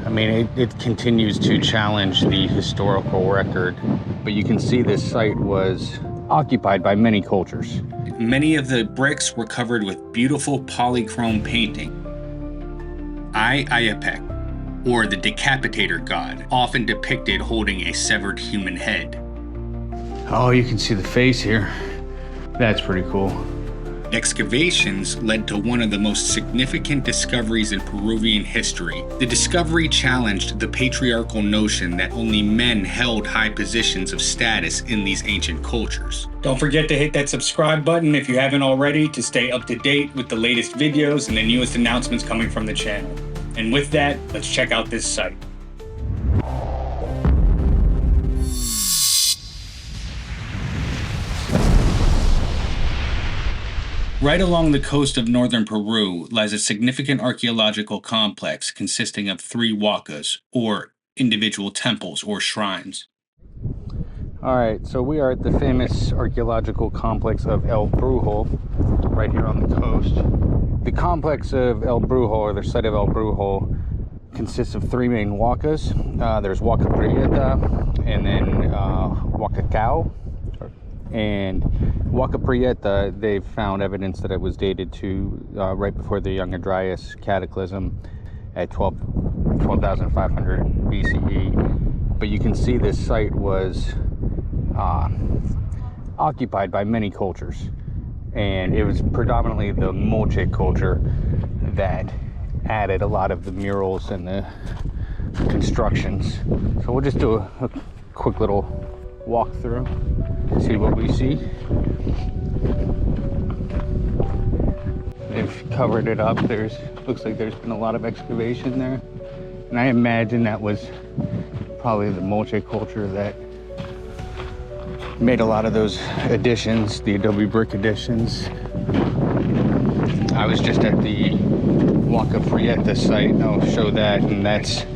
I mean, it continues to challenge the historical record, but you can see this site was occupied by many cultures. Many of the bricks were covered with beautiful polychrome painting. Ai-Apaec, or the Decapitator God, often depicted holding a severed human head. Oh, you can see the face here. That's pretty cool. Excavations led to one of the most significant discoveries in Peruvian history. The discovery challenged the patriarchal notion that only men held high positions of status in these ancient cultures. Don't forget to hit that subscribe button if you haven't already to stay up to date with the latest videos and the newest announcements coming from the channel. And with that, let's check out this site. Right along the coast of northern Peru lies a significant archaeological complex consisting of 3 wak'as, or individual temples or shrines. All right, so we are at the famous archaeological complex of El Brujo, right here on the coast. The complex of El Brujo, or the site of El Brujo, consists of 3 main wak'as. There's Huaca Prieta, and then Wak'a Cao. And Huaca Prieta, they've found evidence that it was dated to right before the Younger Dryas cataclysm at 12,500 BCE. But you can see this site was occupied by many cultures. And it was predominantly the Moche culture that added a lot of the murals and the constructions. So we'll just do a quick little walk through, see what we see. They've covered it up. Looks like there's been a lot of excavation there, and I imagine that was probably the Moche culture that made a lot of those additions, the adobe brick additions. I was just at the Huaca Prieta site, and I'll show that, and that's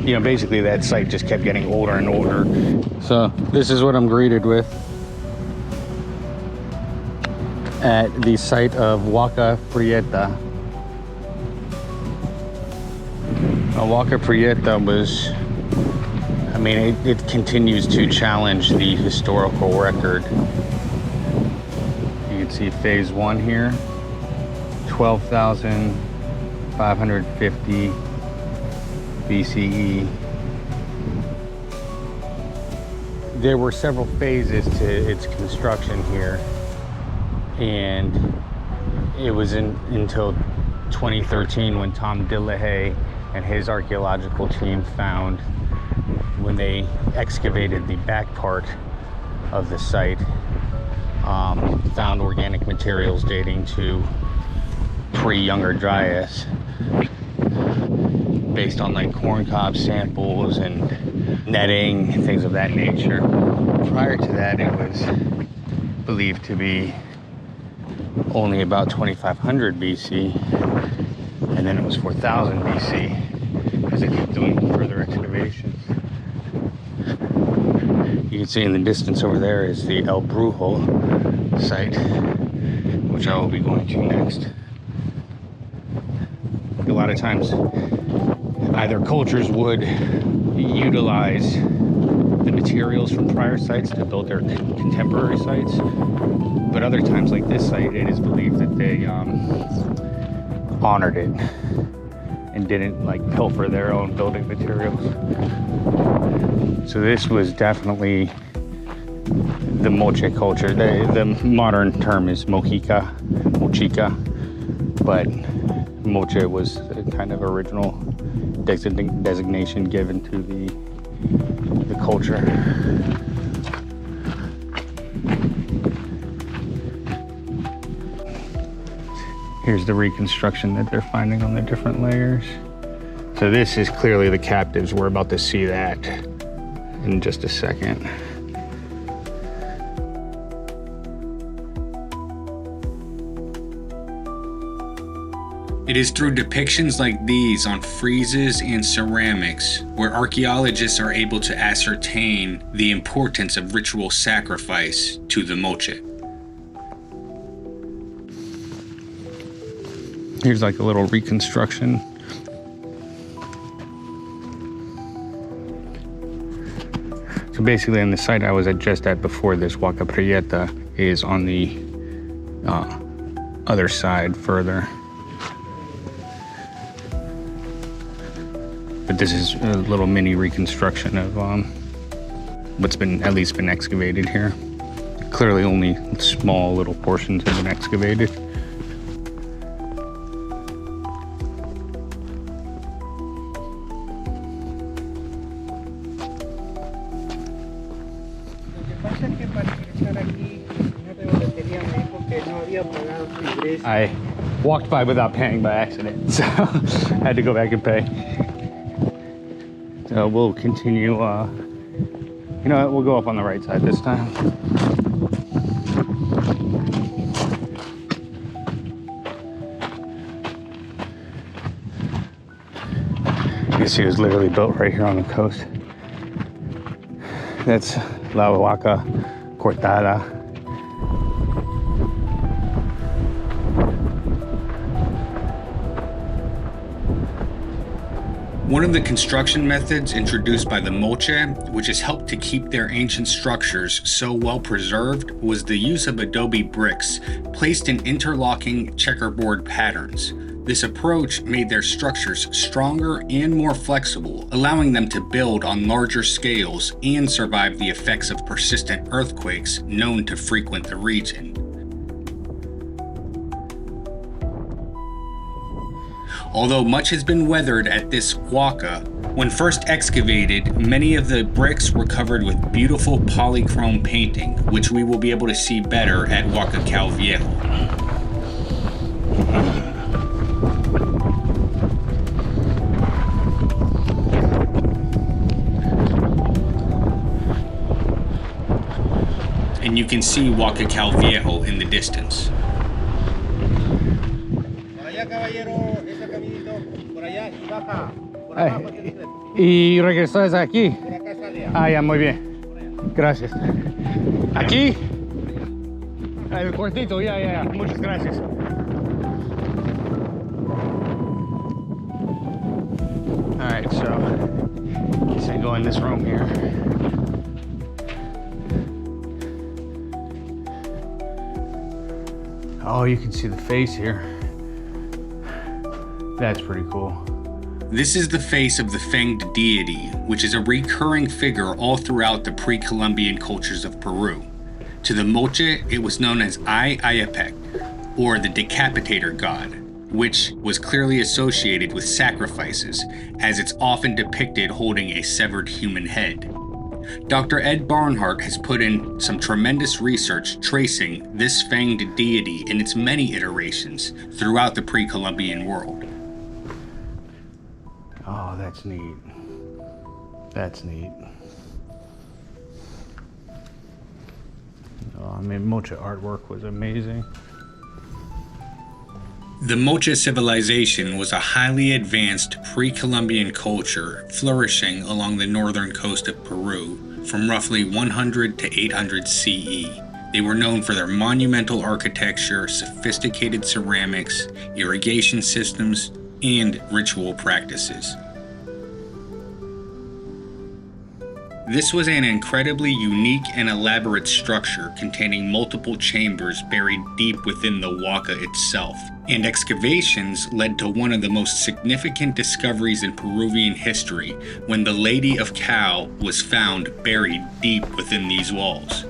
you know, basically that site just kept getting older and older. So this is what I'm greeted with at the site of Huaca Prieta. Huaca Prieta was, I mean, it continues to challenge the historical record. You can see phase 1 here, 12,550 BCE. There were several phases to its construction here, and it was until 2013 when Tom Dillahay and his archaeological team found, when they excavated the back part of the site, found organic materials dating to pre-Younger Dryas, based on like corn cob samples and netting and things of that nature. Prior to that, it was believed to be only about 2500 BC, and then it was 4000 BC as they kept doing further excavations. You can see in the distance over there is the El Brujo site, which I will be going to next. A lot of times either cultures would utilize the materials from prior sites to build their contemporary sites, but other times, like this site, it is believed that they honored it and didn't like pilfer their own building materials. So this was definitely the Moche culture. The modern term is Mochica, but Moche was a kind of original designation given to the culture. Here's the reconstruction that they're finding on the different layers. So this is clearly the captives. We're about to see that in just a second. It is through depictions like these on friezes and ceramics where archaeologists are able to ascertain the importance of ritual sacrifice to the Moche. Here's like a little reconstruction So basically on the site I was just at before this, Wak'a Prieta, is on the other side further. But this is a little mini reconstruction of what's at least been excavated here. Clearly only small little portions have been excavated. I walked by without paying by accident, so I had to go back and pay. So we'll continue, you know what, we'll go up on the right side this time. You can see it was literally built right here on the coast. That's Huaca Cortada. One of the construction methods introduced by the Moche, which has helped to keep their ancient structures so well preserved, was the use of adobe bricks placed in interlocking checkerboard patterns. This approach made their structures stronger and more flexible, allowing them to build on larger scales and survive the effects of persistent earthquakes known to frequent the region. Although much has been weathered at this Huaca, when first excavated, many of the bricks were covered with beautiful polychrome painting, which we will be able to see better at Huaca Cao Viejo. And you can see Huaca Cao Viejo in the distance. ¿Y regresas aquí? Ah, ya, muy bien. Gracias. ¿Aquí? El cuartito, ya. Muchas gracias. Alright, so let's go in this room here. Oh, you can see the face here. That's pretty cool. This is the face of the fanged deity, which is a recurring figure all throughout the pre-Columbian cultures of Peru. To the Moche, it was known as Ai-Apaec, or the Decapitator God, which was clearly associated with sacrifices, as it's often depicted holding a severed human head. Dr. Ed Barnhart has put in some tremendous research tracing this fanged deity in its many iterations throughout the pre-Columbian world. Oh, that's neat. That's neat. Oh, I mean, Moche artwork was amazing. The Moche civilization was a highly advanced pre-Columbian culture flourishing along the northern coast of Peru from roughly 100 to 800 CE. They were known for their monumental architecture, sophisticated ceramics, irrigation systems, and ritual practices. This was an incredibly unique and elaborate structure containing multiple chambers buried deep within the Huaca itself, and excavations led to one of the most significant discoveries in Peruvian history when the Lady of Cao was found buried deep within these walls.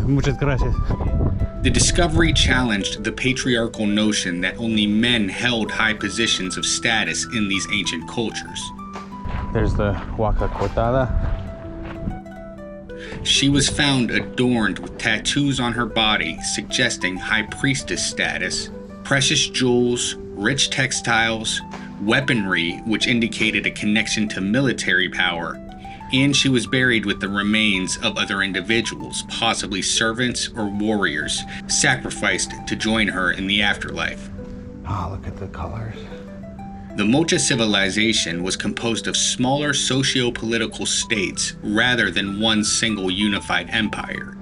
Muchas gracias. The discovery challenged the patriarchal notion that only men held high positions of status in these ancient cultures. There's the Huaca Cortada. She was found adorned with tattoos on her body suggesting high priestess status, precious jewels, rich textiles, weaponry which indicated a connection to military power, and she was buried with the remains of other individuals, possibly servants or warriors, sacrificed to join her in the afterlife. Oh, look at the colors. The Moche civilization was composed of smaller socio-political states rather than one single unified empire,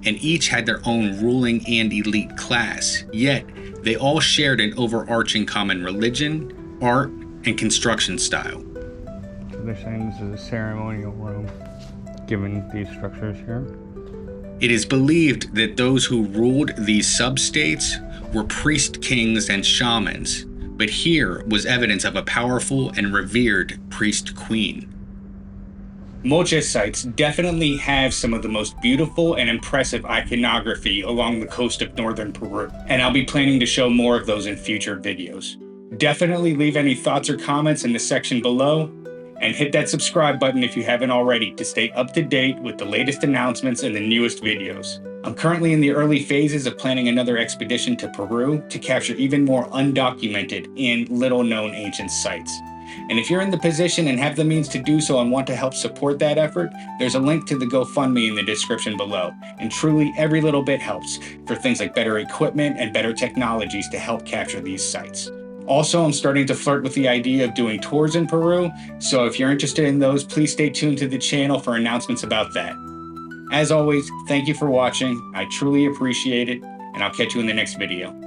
and each had their own ruling and elite class, yet They all shared an overarching common religion, art, and construction style. So they're saying this is a ceremonial Rome, given these structures here. It is believed that those who ruled these sub-states were priest kings and shamans, but here was evidence of a powerful and revered priest-queen. Moche sites definitely have some of the most beautiful and impressive iconography along the coast of northern Peru, and I'll be planning to show more of those in future videos. Definitely leave any thoughts or comments in the section below, and hit that subscribe button if you haven't already to stay up to date with the latest announcements and the newest videos. I'm currently in the early phases of planning another expedition to Peru to capture even more undocumented and little-known ancient sites. And if you're in the position and have the means to do so and want to help support that effort, there's a link to the GoFundMe in the description below. And truly, every little bit helps for things like better equipment and better technologies to help capture these sites. Also, I'm starting to flirt with the idea of doing tours in Peru, so if you're interested in those, please stay tuned to the channel for announcements about that. As always, thank you for watching. I truly appreciate it, and I'll catch you in the next video.